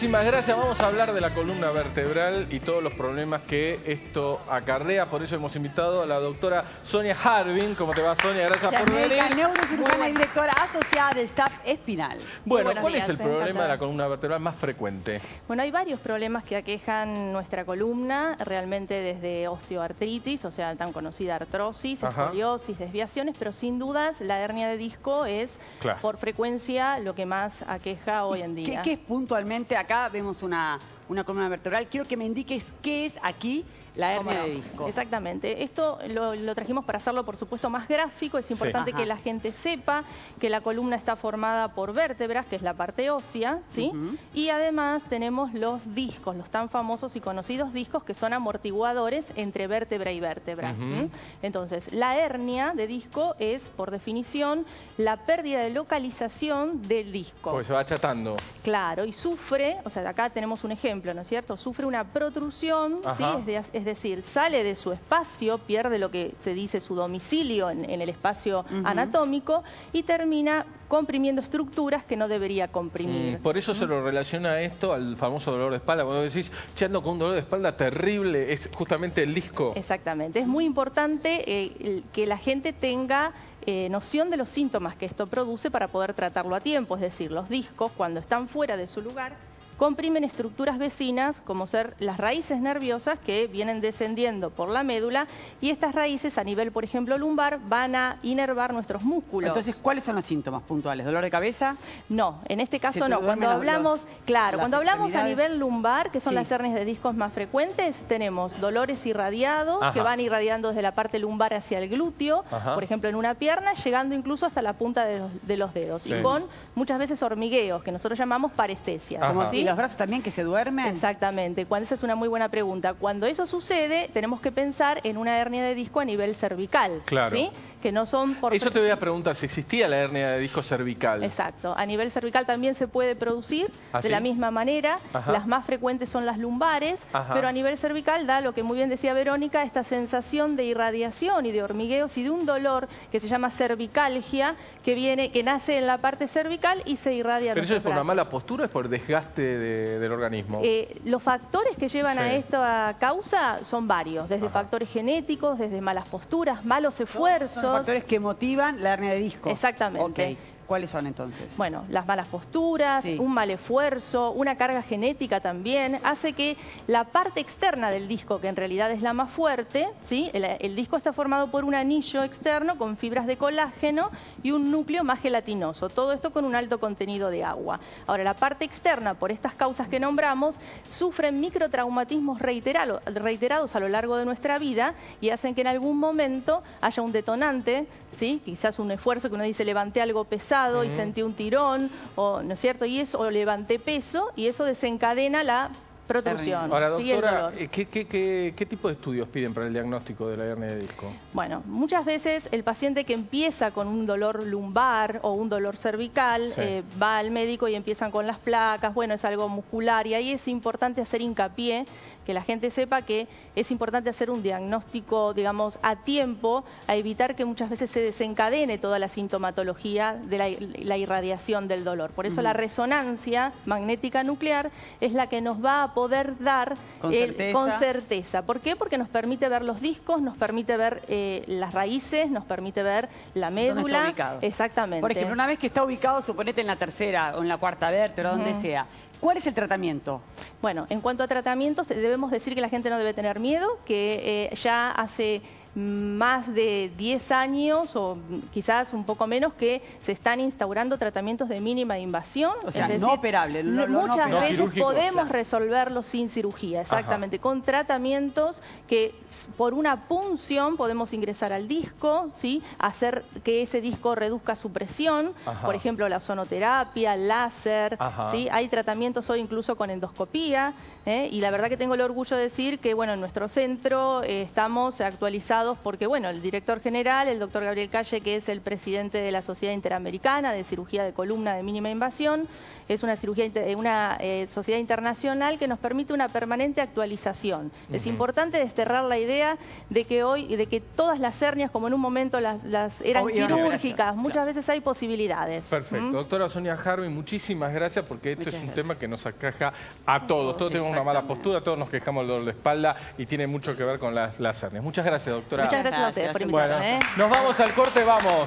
Muchísimas gracias. Vamos a hablar de la columna vertebral y todos los problemas que esto acarrea. Por eso hemos invitado a la doctora Sonia Harbin. ¿Cómo te va, Sonia? Gracias por venir. Neurocirujana y directora asociada de Staff Espinal. Bueno, ¿cuál es el problema de la columna vertebral más frecuente? Bueno, hay varios problemas que aquejan nuestra columna, realmente desde osteoartritis, o sea, tan conocida artrosis, escoliosis, desviaciones, pero sin dudas la hernia de disco es, por frecuencia, lo que más aqueja hoy en día. ¿Qué es puntualmente? Acá vemos una columna vertebral. Quiero que me indiques qué es aquí la hernia de disco. Exactamente. Esto lo trajimos para hacerlo, por supuesto, más gráfico. Es importante que la gente sepa que la columna está formada por vértebras, que es la parte ósea, ¿sí? Y además tenemos los discos, los tan famosos y conocidos discos que son amortiguadores entre vértebra y vértebra. Entonces, la hernia de disco es, por definición, la pérdida de localización del disco. Porque se va achatando. Claro, y sufre, o sea, acá tenemos un ejemplo, ¿no es cierto? Sufre una protrusión, ¿sí? Es decir, sale de su espacio, pierde lo que se dice su domicilio en el espacio anatómico y termina comprimiendo estructuras que no debería comprimir. Por eso se lo relaciona esto al famoso dolor de espalda. Cuando decís, che, ando con un dolor de espalda terrible, es justamente el disco. Exactamente. Es muy importante que la gente tenga noción de los síntomas que esto produce para poder tratarlo a tiempo. Es decir, los discos, cuando están fuera de su lugar, comprimen estructuras vecinas, como ser las raíces nerviosas que vienen descendiendo por la médula, y estas raíces a nivel, por ejemplo, lumbar, van a inervar nuestros músculos. Entonces, ¿cuáles son los síntomas puntuales? ¿Dolor de cabeza? No, en este caso no. Cuando hablamos, cuando hablamos a nivel lumbar, que son las hernias de discos más frecuentes, tenemos dolores irradiados, que van irradiando desde la parte lumbar hacia el glúteo, por ejemplo, en una pierna, llegando incluso hasta la punta de los dedos, y con muchas veces hormigueos, que nosotros llamamos parestesia. ¿Y los brazos también que se duermen? Exactamente. Esa es una muy buena pregunta. Cuando eso sucede, tenemos que pensar en una hernia de disco a nivel cervical. Claro. ¿Sí? Que no son por... Eso te voy a preguntar, si existía la hernia de disco cervical. Exacto. A nivel cervical también se puede producir de la misma manera. Las más frecuentes son las lumbares, pero a nivel cervical da lo que muy bien decía Verónica, esta sensación de irradiación y de hormigueos y de un dolor que se llama cervicalgia, que nace en la parte cervical y se irradia a los brazos. ¿Pero eso es por una mala postura o es por desgaste del organismo? Los factores que llevan a esta causa son varios, desde factores genéticos, desde malas posturas, malos esfuerzos. Son factores que motivan la hernia de disco. Exactamente. ¿Cuáles son entonces? Bueno, las malas posturas, un mal esfuerzo, una carga genética también, hace que la parte externa del disco, que en realidad es la más fuerte, ¿sí? El disco está formado por un anillo externo con fibras de colágeno y un núcleo más gelatinoso, todo esto con un alto contenido de agua. Ahora, la parte externa, por estas causas que nombramos, sufren microtraumatismos reiterados a lo largo de nuestra vida y hacen que en algún momento haya un detonante, ¿sí? Quizás un esfuerzo que uno dice, levanté algo pesado y sentí un tirón, ¿no es cierto? Y eso, o levanté peso, y eso desencadena la protrusión. Ahora, doctora, ¿qué tipo de estudios piden para el diagnóstico de la hernia de disco? Bueno, muchas veces el paciente que empieza con un dolor lumbar o un dolor cervical va al médico y empiezan con las placas, bueno, es algo muscular, y ahí es importante hacer hincapié, que la gente sepa que es importante hacer un diagnóstico, digamos, a tiempo, a evitar que muchas veces se desencadene toda la sintomatología de la irradiación del dolor. Por eso la resonancia magnética nuclear es la que nos va a poder dar con certeza. ¿Por qué? Porque nos permite ver los discos, nos permite ver las raíces, nos permite ver la médula. ¿Dónde está ubicado? Exactamente. Por ejemplo, una vez que está ubicado, suponete en la tercera o en la cuarta vértebra, donde sea, ¿cuál es el tratamiento? Bueno, en cuanto a tratamientos, debemos decir que la gente no debe tener miedo, que ya hace más de 10 años o quizás un poco menos que se están instaurando tratamientos de mínima invasión. O sea, es decir, no operable. Muchas veces podemos claro, resolverlo sin cirugía, exactamente, con tratamientos que por una punción podemos ingresar al disco, ¿sí? Hacer que ese disco reduzca su presión, por ejemplo, la ozonoterapia, láser, ¿sí? Hay tratamientos hoy incluso con endoscopía, y la verdad que tengo el orgullo de decir que, bueno, en nuestro centro estamos actualizados apoyados porque, bueno, el director general, el doctor Gabriel Calle, que es el presidente de la Sociedad Interamericana de Cirugía de Columna de Mínima Invasión, es una sociedad internacional que nos permite una permanente actualización. Es importante desterrar la idea de que todas las hernias, como en un momento las eran quirúrgicas, muchas veces hay posibilidades. Perfecto. Doctora Sonia Harbin, muchísimas gracias porque esto es un tema que nos aqueja a todos. Todos tenemos una mala postura, todos nos quejamos del dolor de espalda y tiene mucho que ver con las hernias. Muchas gracias, doctora. Muchas gracias a ustedes por invitarme. Bueno, nos vamos al corte, vamos.